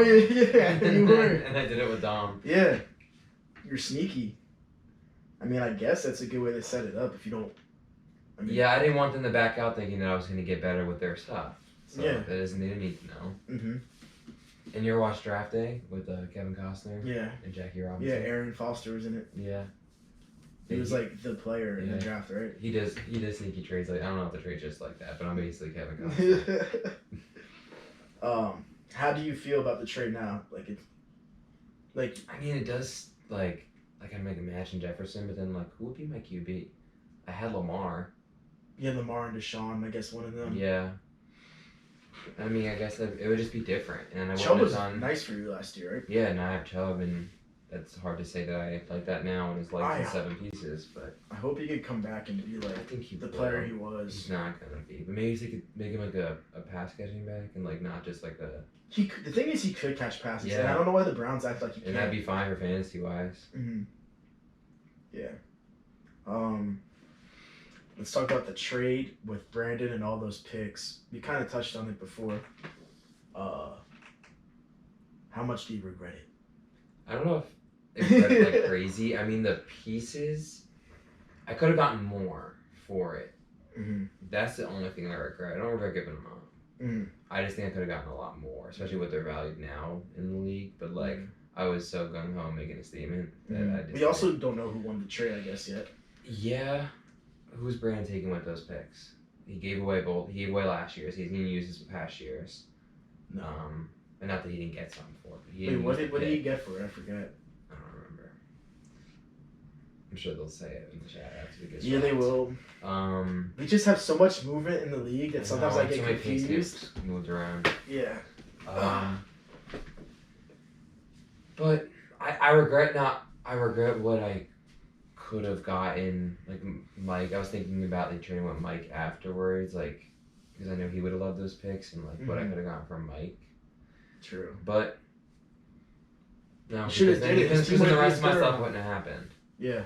Yeah, you were. And I did it with Dom. Yeah. You're sneaky. I mean, I guess that's a good way to set it up if you don't. I mean, Yeah, I didn't want them to back out thinking that I was going to get better with their stuff. So Yeah. that isn't they didn't need to know. Mm-hmm. And you ever watched Draft Day with Kevin Costner? Yeah. And Jackie Robinson? Yeah, Aaron Foster was in it. Yeah. He was like the player in the draft, right? He does sneaky trades. Like I don't know if the trade's just like that, but I'm basically Kevin Costner. How do you feel about the trade now? I mean, it does like I make Imagine Jefferson, but then like who would be my QB? I had Lamar. Yeah, Lamar and Deshaun, I guess one of them. Yeah. I mean, I guess it would just be different, and I Chubb was done... nice for you last year, right? Yeah, and I have Chubb, and that's hard to say that I like that now, and his legs in 7 pieces. But I hope he could come back and be like I think the player he was. He's not gonna be, but maybe they could make him like a pass catching back, and like not just like a. The thing is, he could catch passes. Yeah. And I don't know why the Browns act like he can't. And that'd be fine for fantasy wise. Mm-hmm. Yeah. Let's talk about the trade with Brandon and all those picks. We kind of touched on it before. How much do you regret it? I don't know if it's like crazy. I mean, the pieces, I could have gotten more for it. Mm-hmm. That's the only thing I regret. I don't regret giving them up. Mm-hmm. I just think I could have gotten a lot more, especially what they're valued now in the league. But like, I was so gung ho making a statement that I just. We also don't know who won the trade, I guess, yet. Yeah, who's Brandon taking with those picks? He gave away both. He gave away last year's. He's gonna use his past year's. No. And not that he didn't get some for it. But he Wait, what did he get for it? I forget. I don't remember. I'm sure they'll say it in the chat after we get. Yeah, they will. We just have so much movement in the league that sometimes I get confused. Moved around. Yeah. But I regret not. I regret what I could have gotten. Like Mike, I was thinking about like trading with Mike afterwards, like because I know he would have loved those picks and like what I could have gotten from Mike. True. But no, because then the rest of my stuff wouldn't have happened. Yeah.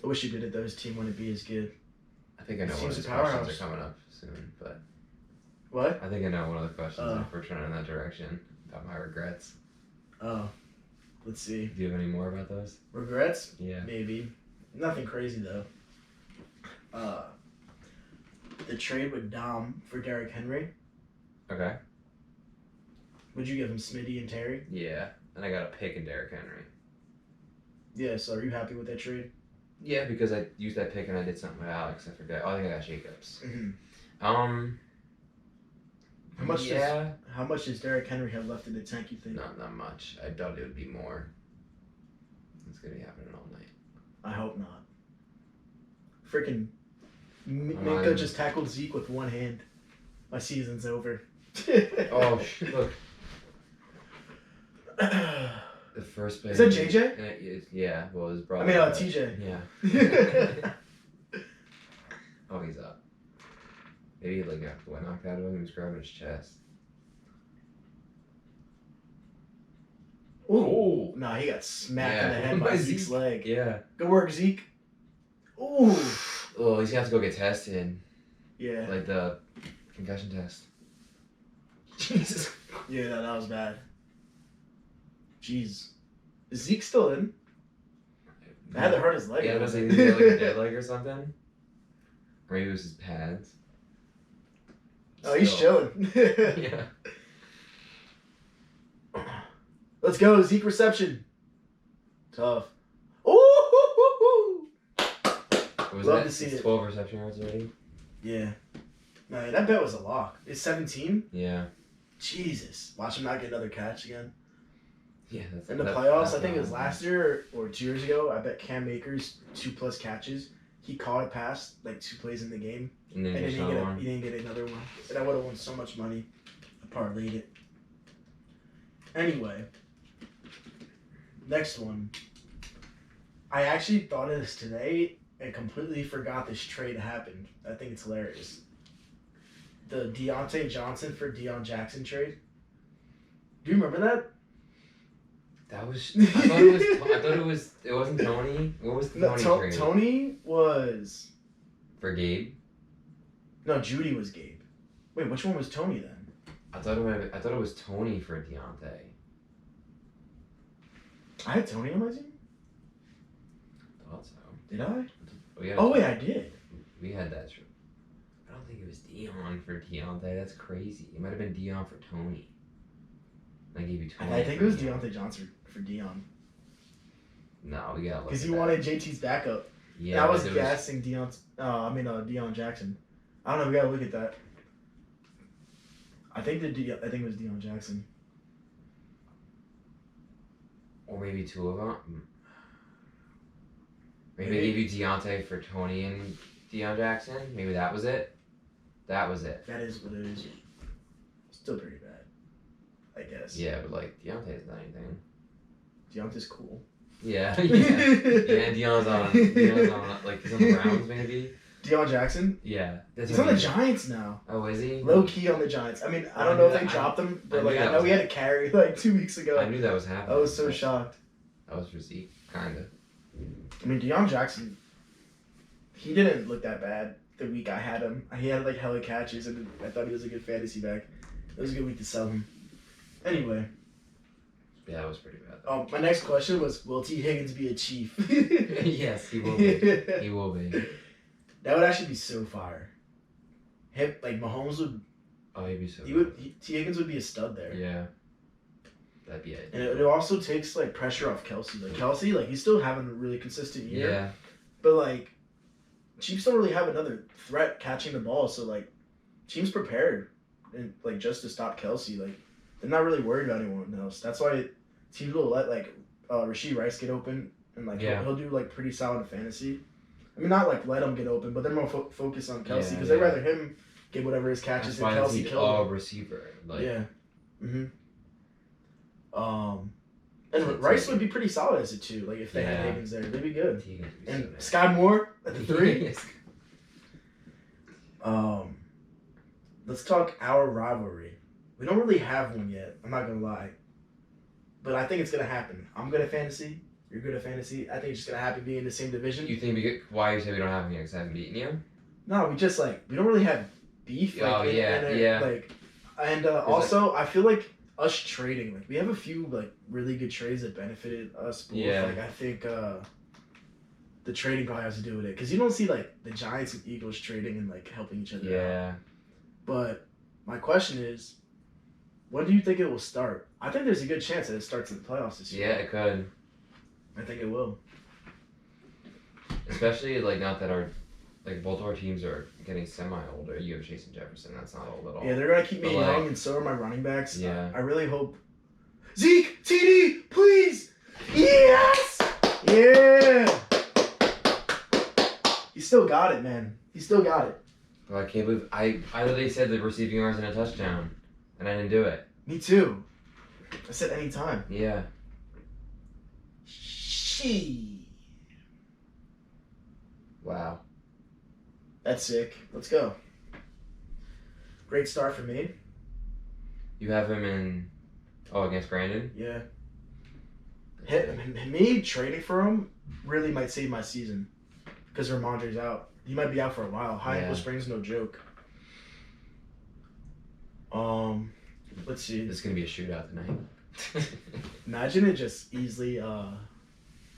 I wish you did it though. His team wouldn't be as good. I think I know one of the questions are coming up soon, but. What? I think I know one of the questions if we're trying in that direction about my regrets. Oh. Let's see. Do you have any more about those? Regrets? Yeah. Maybe. Nothing crazy though. The trade with Dom for Derrick Henry. Okay. Would you give him Smitty and Terry? Yeah. And I got a pick in Derrick Henry. Yeah, so are you happy with that trade? Yeah, because I used that pick and I did something with Alex. I forgot. Oh, I think I got Jacobs. Mm-hmm. How much does Derrick Henry have left in the tank, you think? Not much. I thought it would be more. It's going to be happening all night. I hope not. Freaking Minka just tackled Zeke with one hand. My season's over. Oh, shit. Look. The first play. Is that JJ? Yeah, well, his brother. I mean, TJ. Yeah. Oh, he's up. Maybe he like got knocked out of him. He was grabbing his chest. Ooh. Nah, he got smacked in the head by Zeke's leg. Yeah. Good work, Zeke. Ooh. Oh, he's gonna have to go get tested. Yeah. Like the concussion test. Jesus. Yeah, that was bad. Jeez. Is Zeke still in? I had to hurt his leg. Yeah, was he like a dead leg or something? Or maybe it was his pads. Oh, he's chilling. Yeah. Let's go, Zeke reception. Tough. Ooh! Love to see it. 12 reception yards already? Yeah. No, that bet was a lock. It's 17? Yeah. Jesus. Watch him not get another catch again. Yeah. In the playoffs, I think it was last year or 2 years ago, I bet Cam Akers 2+ catches. He caught a pass like 2 plays in the game. And then he didn't get another one. And I would have won so much money. I parlayed it. Anyway. Next one. I actually thought of this today and completely forgot this trade happened. I think it's hilarious. The Deontay Johnson for Deion Jackson trade. Do you remember that? That was. I thought it was. It wasn't Tony. What was the Tony trade? Tony was. For Gabe. No, Judy was Gabe. Wait, which one was Tony then? I thought it was Tony for Deontay. I had Tony on my team. Thought so. Did I? We Oh wait, I did. We had that. I don't think it was Dion for Deontay. That's crazy. It might have been Dion for Tony. I gave you Tony. I think it was Deontay Johnson for Dion. No, we gotta look. Because he wanted JT's backup. Yeah, and I was gassing Dion Jackson. I don't know. We gotta look at that. I think it was Dion Jackson. Or maybe two of them. Maybe I gave you Deontay for Tony and Dion Jackson. Maybe that was it. That was it. That is what it is. Still pretty bad, I guess. Yeah, but like Deontay's not anything. Deontay's cool. Yeah, yeah. Dion's on like he's on the Browns maybe. Dion Jackson? Yeah. He's on the Giants now. Oh, is he? Low key on the Giants. I mean, I don't know if they dropped him, but I know he had a carry like 2 weeks ago. I knew that was happening. I was so shocked. That was for Zeke, kinda. I mean, Dion Jackson, he didn't look that bad the week I had him. He had like hella catches, and I thought he was a good fantasy back. It was a good week to sell him. Anyway. Yeah, that was pretty bad. My next question was, will T. Higgins be a Chief? Yes, he will be. He will be. That would actually be so fire. Him, like Mahomes would. Oh, he'd be so. T. Higgins would be a stud there. Yeah. That'd be it. And it also takes like pressure off Kelsey. Like Kelsey, like he's still having a really consistent year. Yeah. But like, Chiefs don't really have another threat catching the ball, so like, teams prepared, and like just to stop Kelsey. Like, they're not really worried about anyone else. That's why teams will let like Rashee Rice get open, and like he'll do like pretty solid in fantasy. I mean, not like let him get open, but they're more focused on Kelsey because they'd rather him get whatever his catches than Kelsey kill him. Receiver. Like. Yeah. Mhm. And Rice would be pretty solid as a 2. Like if they had Higgins there, they'd be good. And Sky Moore at the 3. Let's talk our rivalry. We don't really have one yet. I'm not gonna lie, but I think it's gonna happen. I'm good at fantasy. You're good at fantasy. I think it's just gonna happen being in the same division. You think why you say we don't have any? Because I haven't beaten you. No, we just we don't really have beef. Like, also, I feel like us trading, like we have a few like really good trades that benefited us both. Yeah. Like I think the trading probably has to do with it because you don't see like the Giants and Eagles trading and like helping each other out. Yeah. But my question is, when do you think it will start? I think there's a good chance that it starts in the playoffs this year. Yeah, it could. I think it will. Especially like not that both of our teams are getting semi-older. You have Chase and Jefferson. That's not old at all. Yeah, they're gonna keep me young, and so are my running backs. Yeah. I really hope. Zeke, TD, please. Yes. Yeah. He still got it, man. He still got it. Bro, I can't believe I literally said the receiving yards and a touchdown, and I didn't do it. Me too. I said anytime. Yeah. Wow. That's sick. Let's go. Great start for me. You have him against Brandon? Yeah. Me trading for him really might save my season because Ramondre's out. He might be out for a while. High ankle sprain's no joke. Let's see. This is gonna be a shootout tonight. Imagine it just easily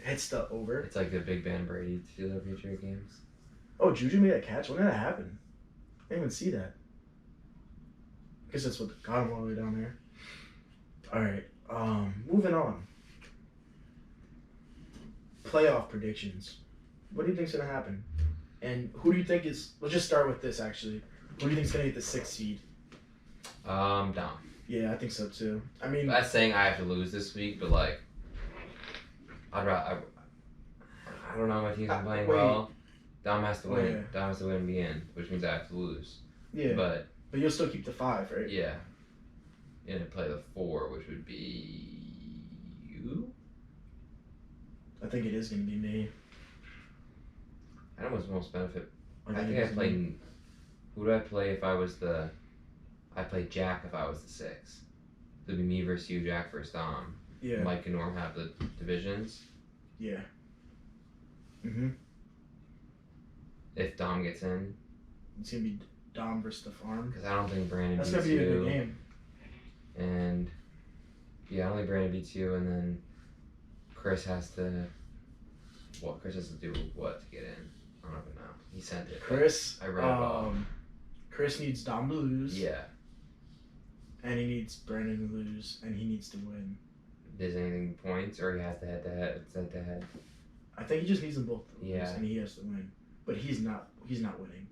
hits the over. It's like the Big Ben Brady Steelers Patriot games. Oh, Juju made a catch. When did that happen? I didn't even see that. I guess that's what got him all the way down there. All right. Moving on. Playoff predictions. What do you think's gonna happen? And who do you think is? Let's just start with this actually. Who do you think's gonna get the 6th seed? Dom. Yeah, I think so too. I mean, that's saying I have to lose this week, but like, I don't know. My team's been playing well. Dom has to win. Yeah. Dom has to win and be in, which means I have to lose. Yeah. But you'll still keep the 5, right? Yeah. And play the 4, which would be you. I think it is gonna be me. I don't know what's most benefit. I think I play. Who do I play if I was the? I play Jack if I was the 6. It'd be me versus you, Jack versus Dom. Yeah. Mike and Norm have the divisions. Yeah. Mhm. If Dom gets in. It's gonna be Dom versus the farm. Because I don't think Brandon. That's gonna be a good game. And yeah, only Brandon beats you, and then Chris has to. Well, Chris has to do what to get in? I don't even know. He sent it. Chris. I read it all. Chris needs Dom to lose. Yeah. And he needs Brandon to lose, and he needs to win. Does anything points, or he has to head-to-head? It's head-to-head. I think he just needs them both to lose, Yeah. and he has to win. But he's not winning.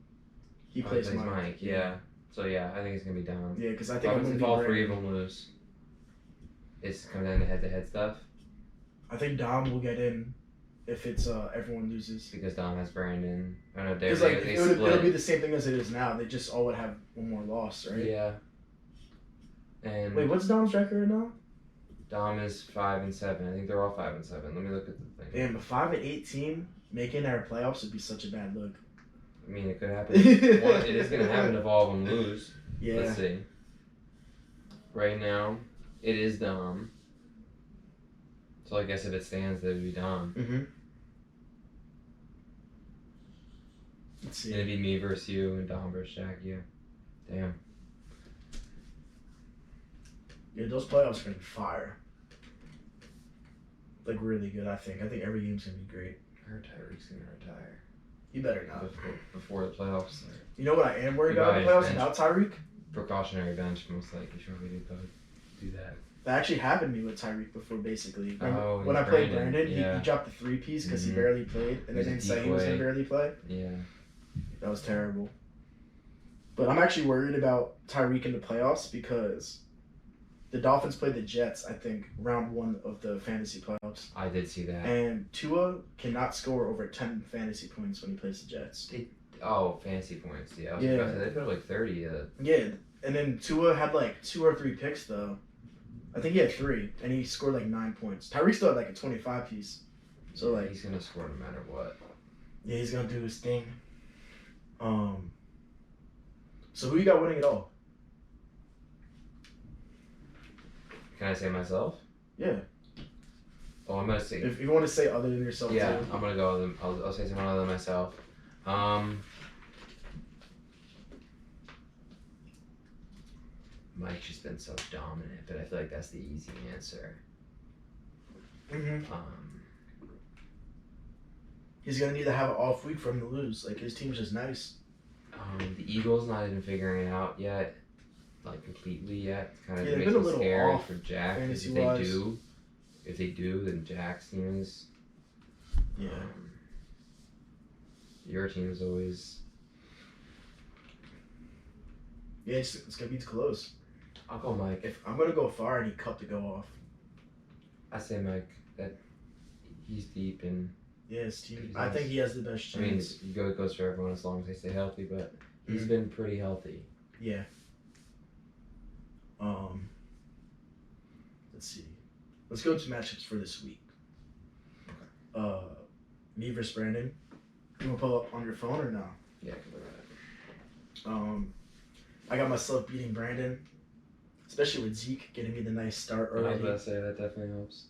He He plays plays Mike. Mike. Yeah. So yeah, I think it's gonna be Dom. Yeah, because I think I'm gonna If be all three Brandon. of them lose, it's coming down to head-to-head stuff. I think Dom will get in if it's everyone loses. Because Dom has Brandon. I don't know. Because They it'll be split. the same thing as it is now. They just all would have one more loss, right? Yeah. And Wait, what's Dom's record now? Dom is 5-7. I think they're all 5-7. Let me look at the thing. Damn, a 5-8 team making our playoffs would be such a bad look. I mean, it could happen. It is gonna happen if all of them lose. Yeah. Let's see. Right now, it is Dom. So I guess if it stands, it would be Dom. Mhm. Let's see. It'd be me versus you and Dom versus Jack. Yeah. Damn. Yeah, those playoffs are gonna be fire. Like really good, I think. I think every game's gonna be great. I heard Tyreek's gonna retire You better not. before the playoffs start. You know what I am worried You about in the guys playoffs bench. without Tyreek? Precautionary bench, most likely. Sure, we do that. That actually happened to me with Tyreek before, basically. Oh, When I he's played Brandon, Brandon, yeah. he dropped the 3-piece because he Mhm. barely played, and they It was a didn't say deep he was going to way. barely play. Yeah. That was terrible. But I'm actually worried about Tyreek in the playoffs because the Dolphins played the Jets, I think, round 1 of the fantasy playoffs. I did see that. And Tua cannot score over 10 fantasy points when he plays the Jets. Oh, fantasy points. Yeah. Yeah. About to say, they put up like 30. Yeah, and then Tua had like 2 or 3 picks, though. I think he had 3, and he scored like 9 points. Tyreek still had like a 25-piece. So, like, he's gonna score no matter what. yeah, he's going to do his thing. So who you got winning it all? Can I say myself? Yeah. Oh, I'm gonna say. If you want to say other than yourself, Yeah, too. I'm gonna go with him. I'll say someone other than myself. Mike's just been so dominant, but I feel like that's the easy answer. Mm-hmm. He's going to need to have an off week for him to lose. Like, his team's just nice. The Eagles not even figuring it out yet, like completely yet. Kind of Yeah, they've makes been a me little scary off for Jack. 'Cause fantasy-wise. If they do, then Jack's team is. Yeah. Your team is always. Yeah, it's going to be close. I'll go Mike. If I'm going to go far, I need Cup to go off. I say Mike. That he's deep and. Yeah, his team. He's I nice. think he has the best I mean, chance. it goes for everyone as long as they stay healthy, but he's Mhm. been pretty healthy. Yeah. Let's see. Let's go to matchups for this week. Me versus Brandon. You want to pull up on your phone or no? Yeah, I can look at it. I got myself beating Brandon, especially with Zeke getting me the nice start I was early. about to say that definitely helps.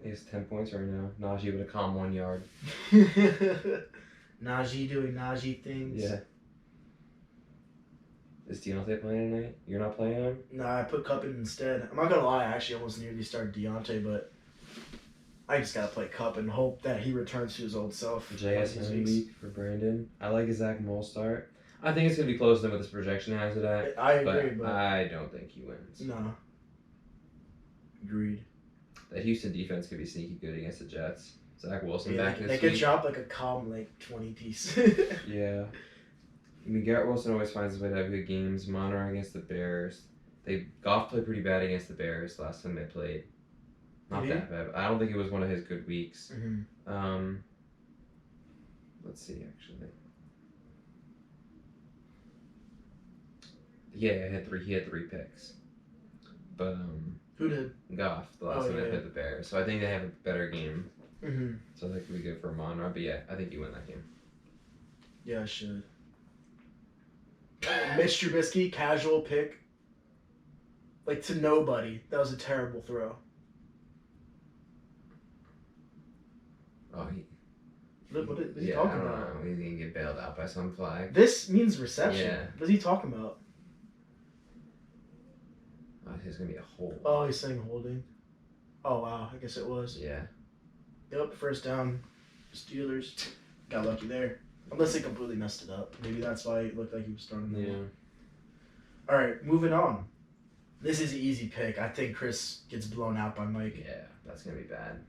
He has 10 points right now. Najee with a calm 1 yard. Najee doing Najee things. Yeah. Is Deontay playing tonight? You're not playing him? Nah, I put Cup in instead. I'm not gonna lie, I actually almost nearly started Deontay, but I just gotta play Cup and hope that he returns to his old self. like these JSN weeks. week for Brandon. I like his Zach Mole start. I think it's going to be closer than what this projection has it at. I agree, but I don't think he wins. no. Agreed. That Houston defense could be sneaky good against the Jets. Zach Wilson Yeah, back they this could week. drop like a calm like 20 piece. Yeah. I mean, Garrett Wilson always finds his way to have good games. Monroe against the Bears. Goff played pretty bad against the Bears last time they played. Not Did he? that bad. I don't think it was one of his good weeks. Mm-hmm. Let's see, actually. Yeah, he had three picks. But Who did? Goff the last time they yeah. played the Bears. So I think they have a better game. Mm-hmm. So that could be good for Monroe. But yeah, I think you win that game. Yeah, I should. Mitch Trubisky, casual pick. Like to nobody. That was a terrible throw. Oh, What is he yeah, talking I don't about? know. He's gonna get bailed out by some flag. This means reception. Yeah. What is he talking about? it's gonna be a whole. Oh, he's saying holding. Oh wow, I guess it was. Yeah. Yep, first down. Steelers got lucky there. Unless they completely messed it up. Maybe that's why it looked like he was starting. Yeah. All right, moving on. This is an easy pick. I think Chris gets blown out by Mike. Yeah, that's gonna be bad.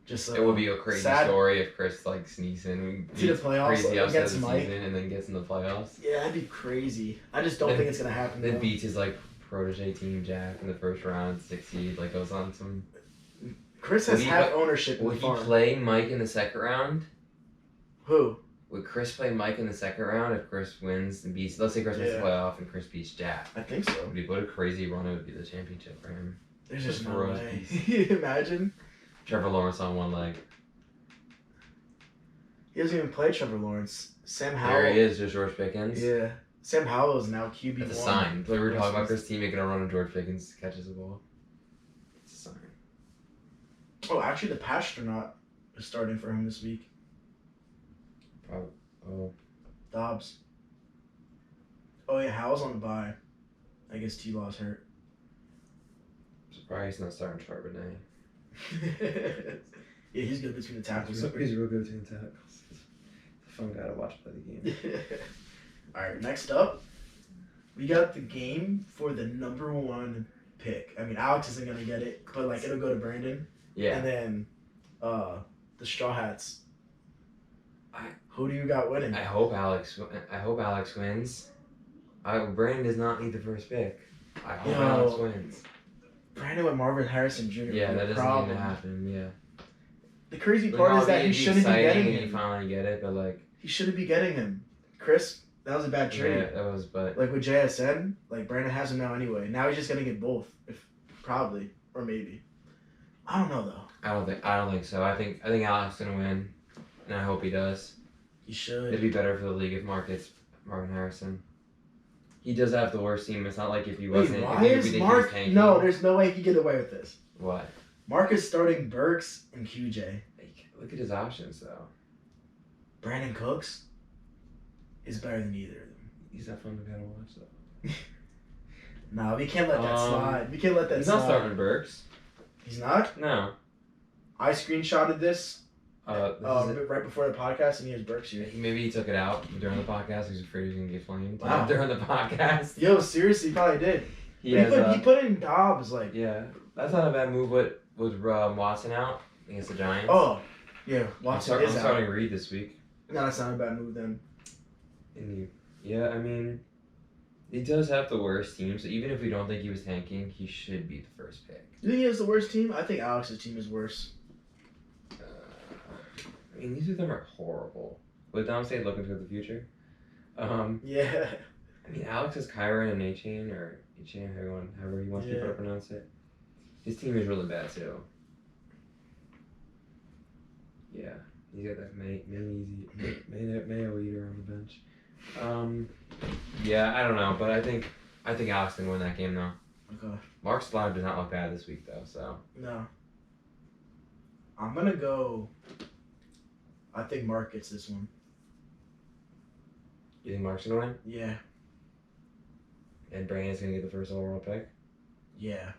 Just It would be a crazy sad story if Chris like sneaks in to the playoffs crazy upset against of the Mike. season and then gets in the playoffs. Yeah, that'd be crazy. I just don't think it's gonna happen. Then though. beats his like protege team Jack in the first round, 6 seed, like goes on some. Chris has half ownership in the Would he farm. play Mike in the second round? Who? Would Chris play Mike in the second round if Chris wins and beats? Let's say Chris makes the Yeah. playoff and Chris beats Jack. I think so. What a crazy run it would be, the championship for him. There's just no Rose way. piece. Imagine. Trevor Lawrence on one leg. He doesn't even play Trevor Lawrence. Sam Howell. There he is, just George Pickens. Yeah. Sam Howell is now QB1. That's a sign. Like we were talking about Chris team making a run and George Pickens catches the ball. It's a sign. Oh, actually, the Pastronaut is starting for him this week. Probably. Oh. Dobbs. Oh, yeah, Howell's on the bye. I guess T-Law's hurt. Surprised he's not starting Charbonnet. Yeah, he's good between the tackles. He's real good between tackles. He's a fun guy to watch play the game. All right, next up, we got the game for the number one pick. I mean, Alex isn't gonna get it, but like it'll go to Brandon. Yeah. And then, the Straw Hats. Who do you got winning? I hope Alex wins. Brandon does not need the first pick. I hope Alex wins. Brandon with Marvin Harrison Jr. Yeah, that doesn't need to happen. Yeah. The crazy part is that he shouldn't be getting him. You finally get it, but like he shouldn't be getting him. Chris, that was a bad trade. Yeah, that was. But like with JSN, like Brandon has him now anyway. Now he's just gonna get both, if probably or maybe. I don't know though. I don't think so. I think Alex is gonna win, and I hope he does. He should. It'd be better for the league if Mark gets Marvin Harrison. He does have the worst team. It's not like if he wasn't. Wait, why is Mark? No, there's no way he could get away with this. What? Mark is starting Burks and QJ. Look at his options though. Brandon Cooks is better than either of them. He's not fun to watch though. No, we can't let that slide. We can't let that He's slide. not starting Burks. He's not? No. I screenshotted this This right before the podcast, and he has Burks here. maybe he took it out during the podcast. He's afraid he's gonna get flamed. Wow. During the podcast. Yo, seriously, he probably did. He put in Dobbs, like. Yeah, that's not a bad move. With Watson out against the Giants. Oh, yeah, Watson is I'm out. starting Reed this week. No, that's not a bad move then. Yeah, I mean, he does have the worst team. So even if we don't think he was tanking, he should be the first pick. You think he has the worst team? I think Alex's team is worse. I mean, these of them are horrible. With Dom State looking to the future. Yeah. I mean, Alex is Kyron and Achan, or Achan, however he wants people to pronounce it. His team is really bad too. Yeah, he's got that Mayo eater on the bench. Yeah, I don't know, but I think Alex can win that game though. Okay. Mark's line did not look bad this week though, so. No. I'm gonna go. I think Mark gets this one. You think Mark's gonna win? Yeah. And Brandon's gonna get the first overall pick? Yeah.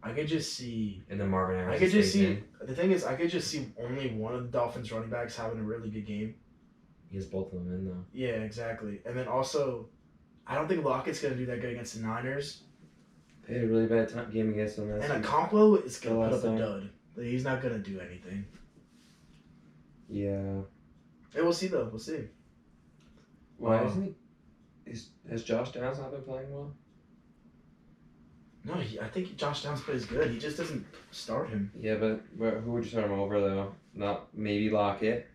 I could just see. And then Marvin Harrison. I could just see. The thing is, I could just see only one of the Dolphins running backs having a really good game. He has both of them in though. Yeah, exactly. And then also, I don't think Lockett's gonna do that good against the Niners. They had a really bad game against them last And week. Acomplo is gonna put up time. a dud. Like, he's not gonna do anything. Yeah. Hey, we'll see though. We'll see. Why isn't he? Has Josh Downs not been playing well? No, I think Josh Downs plays good. He just doesn't start him. Yeah, but who would you start him over though? Not maybe Lockett.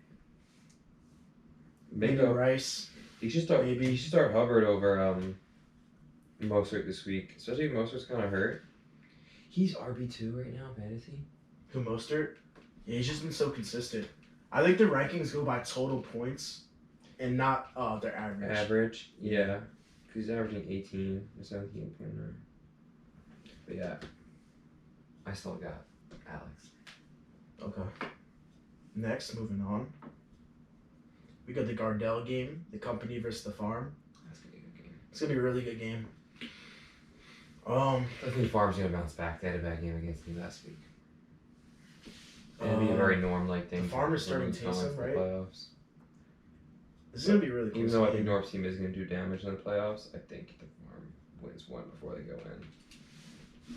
Maybe Rice. He should start Hubbard over Mostert this week, especially if Mostert's kind of hurt. He's RB2 right now, fantasy. Who, Mostert? Yeah, he's just been so consistent. I think the rankings go by total points and not their average. Average, yeah. Because he's averaging 18 or 17.9. But yeah, I still got Alex. Okay. Next, moving on. We got the Gardell game, the company versus the farm. That's gonna be a good game. It's gonna be a really good game. I think Farm's gonna bounce back. They had a bad game against me last week. It'll be a very norm-like thing. The Farm is starting Taysom, right? Playoffs. This is gonna be really close. Even though I think Norm's team is gonna do damage in the playoffs, I think the Farm wins one before they go in.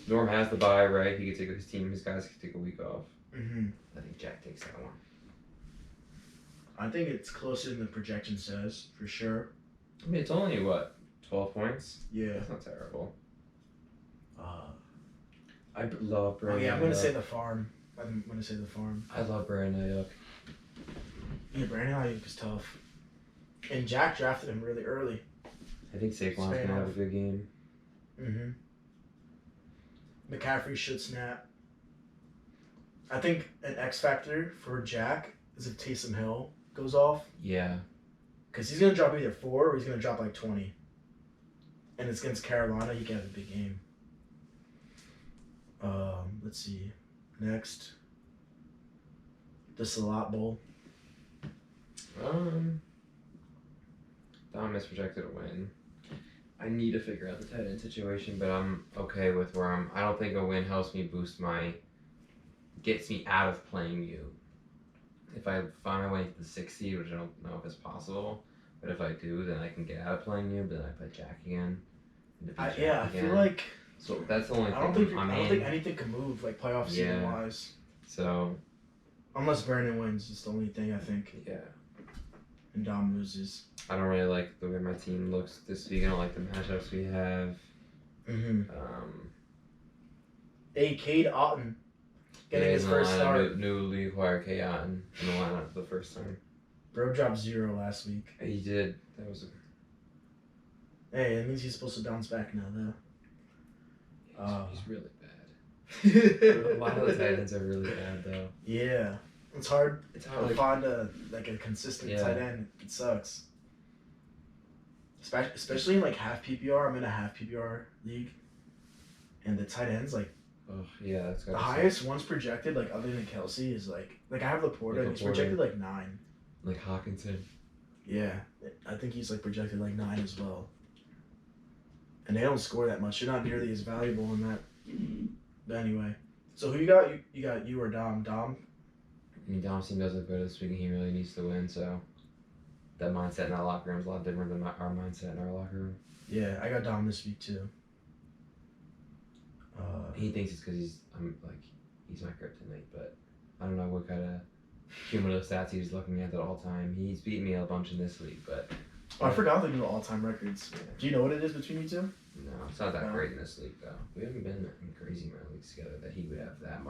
Norm has the bye, right? He could take his team, his guys could take a week off. Mm-hmm. I think Jack takes that one. I think it's closer than the projection says, for sure. I mean, it's only, what, 12 points? Yeah. That's not terrible. I love Brandon. Oh, yeah, I'm going to say the Farm. I'm going to say the Farm. I love Brandon Ayuk. Yeah, Brandon Ayuk is tough. And Jack drafted him really early. I think Saquon's going to have a good game. Mm-hmm. McCaffrey should snap. I think an X factor for Jack is if Taysom Hill goes off. Yeah. Because he's going to drop either 4 or he's going to drop like 20. And it's against Carolina. He can have a big game. Let's see. Next. The Salat Bowl. Dom is projected to win. I need to figure out the tight end situation, but I'm okay with where I'm. I don't think a win helps me gets me out of playing you. If I find my way to the 6th seed, which I don't know if it's possible, but if I do, then I can get out of playing you. Then I play Jack again. I feel like. So that's the only thing. I don't think anything can move like playoff season wise. So. Unless Brandon wins, it's the only thing I think. Yeah. And Dom loses. I don't really like the way my team looks this week. I don't like the matchups we have. Mm-hmm. Cade Otton getting his first start. Newly acquired Cade Otton in the lineup the first time. Bro dropped 0 last week. He did. That was. Hey, that means he's supposed to bounce back now, though. He's really bad. A lot of the tight tight ends are really bad, though. Yeah. It's hard to find a consistent tight end. It sucks. Especially in like half PPR. I'm in a half PPR league. And the tight ends, like, oh, yeah, that's the highest one's projected, like, other than Kelsey, is like I have Laporta, and he's projected like 9. Like Hawkinson. Yeah. I think he's like projected like 9 as well. And they don't score that much. You're not nearly as valuable in that. But anyway. So who you got? You got you or Dom? Dom? I mean, Dom's team does look good this week, and he really needs to win, so that mindset in our locker room is a lot different than our mindset in our locker room. Yeah, I got Dom this week, too. He thinks it's because he's my kryptonite, but I don't know what kind of cumulative stats he's looking at all time. He's beaten me a bunch in this league, but... I forgot they do all-time records. Yeah. Do you know what it is between you two? No, it's not that great in this league, though. We haven't been in crazy amount of leagues together that he would have that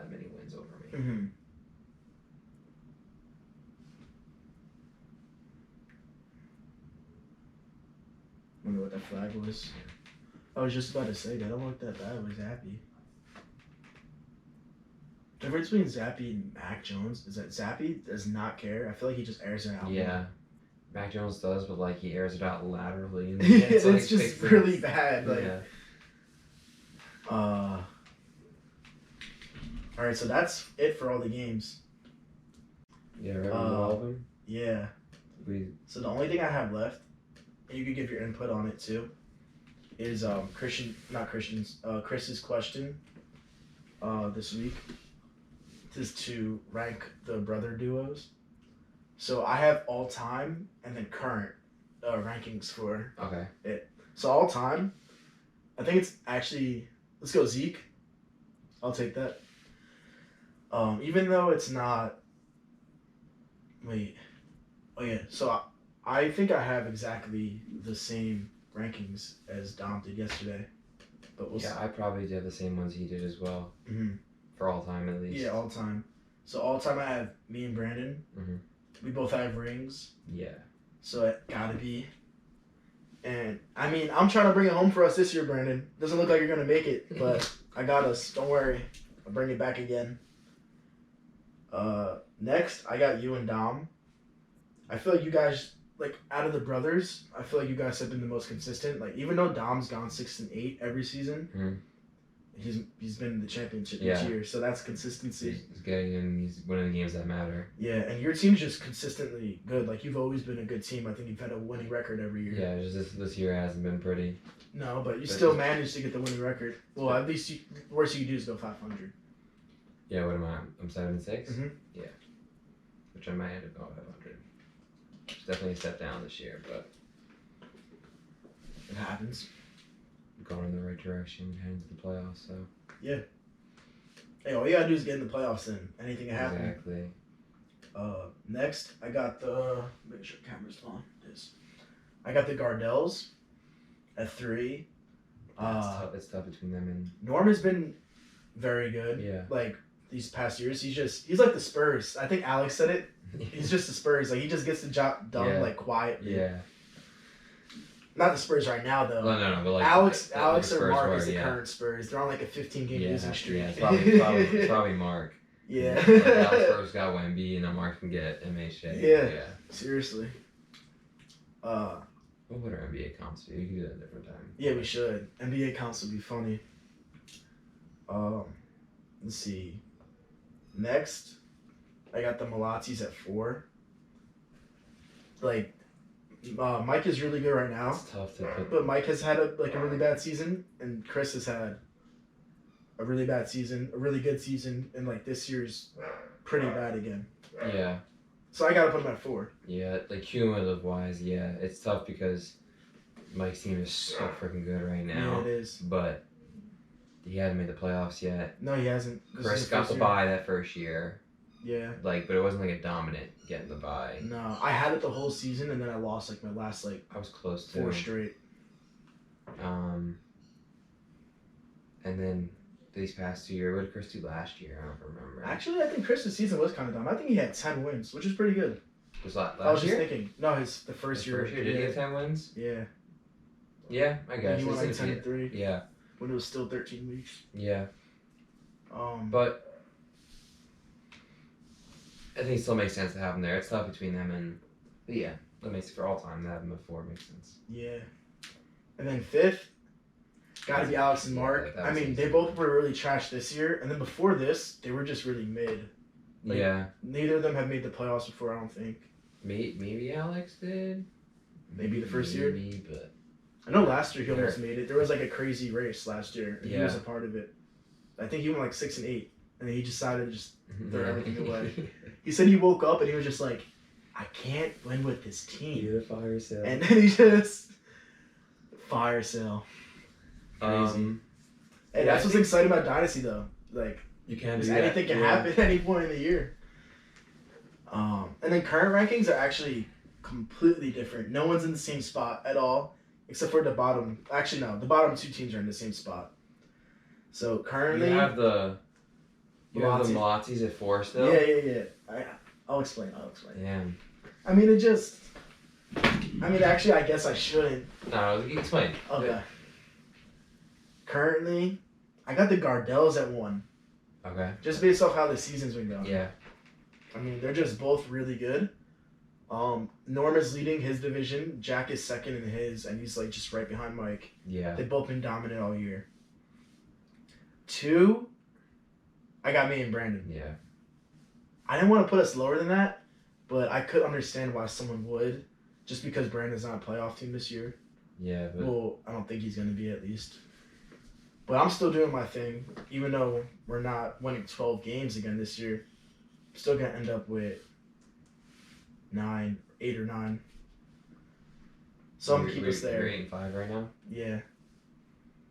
many wins over me. Mm-hmm. Wonder what that flag was. I was just about to say, that don't look that bad with Zappy. The difference between Zappy and Mac Jones is that Zappy does not care. I feel like he just airs it out. Yeah. Mac Jones does, but like he airs it out laterally. And it's like, just really bad. Like, yeah. Alright, so that's it for all the games. Yeah, right. All of them? Yeah. So the only thing I have left, and you could give your input on it too, is Chris's question this week is to rank the brother duos. So I have all time and then current rankings for it. So all time, I think it's actually, let's go Zeke. I'll take that. Even though it's not, so I think I have exactly the same rankings as Dom did yesterday. But we'll see. I probably did the same ones he did as well. Mm-hmm. For all time at least. Yeah, all time. So all time I have me and Brandon. Mm-hmm. We both have rings. Yeah. So it gotta be. And I mean, I'm trying to bring it home for us this year, Brandon. Doesn't look like you're gonna make it, but I got us. Don't worry. I'll bring it back again. Next, I got you and Dom. I feel like you guys, like, out of the brothers, I feel like you guys have been the most consistent. Like, even though Dom's gone 6-8 every season, he's been in the championship Yeah. each year, so that's consistency. He's getting in. He's winning the games that matter. Yeah, and your team's just consistently good. Like, you've always been a good team. I think you've had a winning record every year. Yeah, just this year hasn't been pretty. No, but you But still just- managed to get the winning record. Well, at least worst you can do is go 500. Yeah, what am I? I'm 7-6. Mhm. Yeah, which I might end up going 500. It's definitely a step down this year, but It happens. going in the right direction, heading to the playoffs. So Hey, all you gotta do is get in the playoffs. Then anything can happen. exactly. Next, I got the. Make sure camera's on. This. I got the Gardells at 3. It's tough between them and Norm has been very good. Yeah. Like these past years, he's like the Spurs. I think Alex said it. He's just the Spurs. Like, he just gets the job done Yeah. like quietly. yeah. Not the Spurs right now though. No, but like Alex the or Spurs Mark were, is the yeah. current Spurs. They're on like a 15-game losing streak. Yeah, it's probably Mark. Yeah. Like Alex first got Wemby, and then Mark can get MHA. Yeah. Seriously. What would our NBA comps do? You can do that a different time. Yeah, we should. NBA counts would be funny. Let's see. Next, I got the Malatis at 4. Like, Mike is really good right now, It's tough to put. but Mike has had a really bad season, and Chris has had a really bad season, a really good season, and like this year's pretty bad again. Yeah, So I gotta put him at 4. yeah. Like cumulative wise, yeah, it's tough because Mike's team is so freaking good right Yeah, now. it is. But he hasn't made the playoffs yet. No, he hasn't. This is Chris his got first the year. bye that first year, Yeah. but it wasn't like a dominant getting the bye. No, I had it the whole season, and then I lost like my last I was close to. 4 straight. And then these past 2 years, what did Chris do last year? I don't remember. Actually, I think Chris's season was kind of dumb. I think he had 10 wins, which is pretty good. Was last I was just year? thinking. No, the first His year. first year, did he have 10 wins? Yeah. Yeah, I guess. He won like It's 10-3 Yeah, when it was still 13 weeks. yeah. But But I think it still makes sense to have him there. It's tough between them and. But yeah, that makes for all time to have him at 4 makes sense. yeah. And then 5th, gotta be Alex and Mark. that I was mean, easy. they both were really trash this year, and then before this, they were just really mid. Like, Yeah, Neither of them have made the playoffs before, I don't think. maybe Alex did. Maybe the first year? Maybe, but I know last year he almost made it. There was like a crazy race last year, and he Yeah. was a part of it. I think he went like 6 and 8, and then he decided to just throw everything away. He said he woke up and he was just like, I can't win with this team. the fire sale. And then he just fire sale. um, Hey, Yeah, that's I what's think- exciting about Dynasty though. Like, you can because do that. anything can happen at any point in the year. And then current rankings are actually completely different. No one's in the same spot at all, except for the bottom. Actually, no, the bottom 2 teams are in the same spot. So You currently, have the Malatis at 4 still. yeah. I'll explain. Damn. I mean, actually, I guess I shouldn't. No, explain. Okay. Currently, I got the Gardells at 1, Okay. just based off how the season's been going. Yeah. I mean, they're just both really good. Norm is leading his division. Jack is second in his, and he's like just right behind Mike. Yeah. They've both been dominant all year. 2, I got me and Brandon. Yeah. I didn't want to put us lower than that, but I could understand why someone would, just because Brandon's not a playoff team this year. Yeah, but Well, I don't think he's going to be at least. But I'm still doing my thing, even though we're not winning 12 games again this year. I'm still going to end up with 8 or 9. So I'm going to keep us You're there. 8-5 right now. Yeah,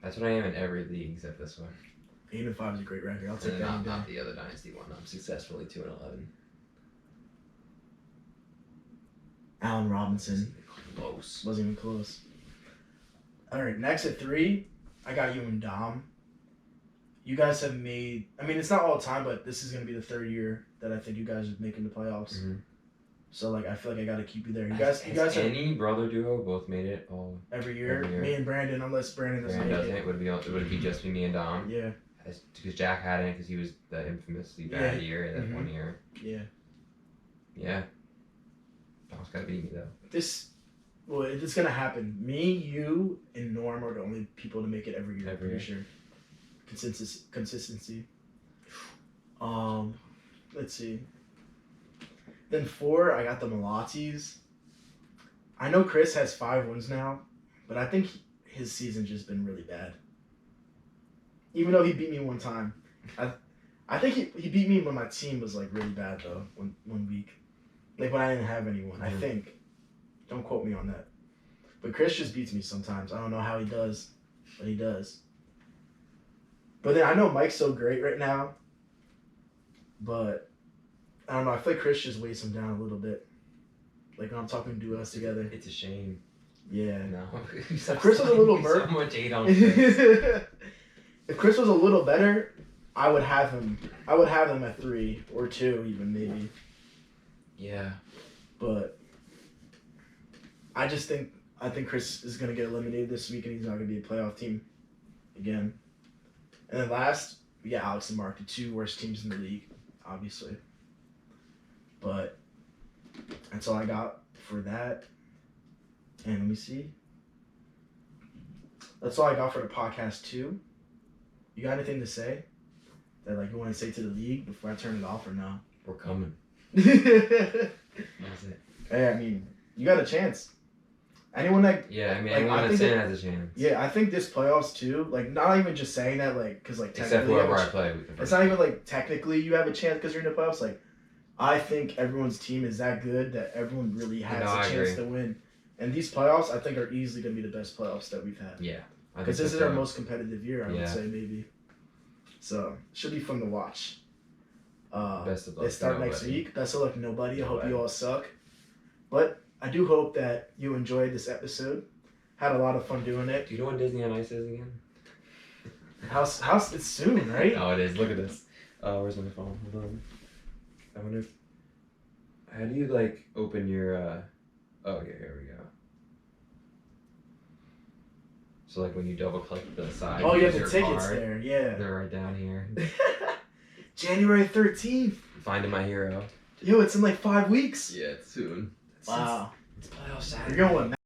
That's what I am in every league except this one. 8 and 5 is a great record. I'll take And that any not day. the other dynasty one. I'm successfully 2-11. Allen Robinson Close. wasn't even close. All right, next at 3, I got you and Dom. You guys have made. I mean, it's not all the time, but this is going to be the 3rd year that I think you guys are making the playoffs. Mhm. So like, I feel like I got to keep you there. You Has guys are any brother duo both made it all? every year. Every year. Me and Brandon, unless Brandon doesn't Brandon make doesn't. it. Would it be just me and Dom? Yeah, Because Jack hadn't, because he was the infamously bad year that Mhm. 1 year. yeah. Yeah. Dom's gotta beat me though. It's gonna happen. Me, you, and Norm are the only people to make it every year. I'm Every pretty year. sure. consistency. Let's see. Then 4, I got the Malatis. I know Chris has 5 wins now, but I think his season's just been really bad. Even though he beat me one time, I think he beat me when my team was like really bad though. One week, like when I didn't have anyone. I think. Don't quote me on that. But Chris just beats me sometimes. I don't know how he does, but he does. But then I know Mike's so great right now, but I don't know. I feel like Chris just weighs him down a little bit. Like when I'm talking duos together. It's a shame. Yeah. No. If Chris was a little so much hate on Chris. If Chris was a little better, I would have him at 3 or 2 even maybe. Yeah. But I think Chris is gonna get eliminated this week and he's not gonna be a playoff team again. And then last, we got Alex and Mark, the 2 worst teams in the league, obviously. But that's all I got for that. And let me see. That's all I got for the podcast too. You got anything to say that like you want to say to the league before I turn it off or no? We're coming. That's it. Hey, I mean, you got a chance. Anyone that anyone that's in has a chance. Yeah, I think this playoffs too. Like, not even just saying that, like, because like Except technically, whoever I play. It's not even like technically you have a chance because you're in the playoffs. Like, I think everyone's team is that good that everyone really has a chance to win. And these playoffs, I think, are easily going to be the best playoffs that we've had. Yeah. Because this is our most competitive year, I would say, maybe. So, should be fun to watch. Best of luck. They start next week. Best of luck to nobody. I hope you all suck. But I do hope that you enjoyed this episode. Had a lot of fun doing it. Do you know when Disney on Ice is again? How's it's soon, right? Oh, it is. Look at this. Where's my phone? Hold on. I wonder if... How do you, like, open your, Oh, yeah, here we go. So, like, when you double-click the side... Oh, you have the tickets there, yeah. They're right down here. January 13th. Finding My Hero. Yo, it's in, like, 5 weeks. Yeah, it's soon. Wow. It's playoff Saturday. You're going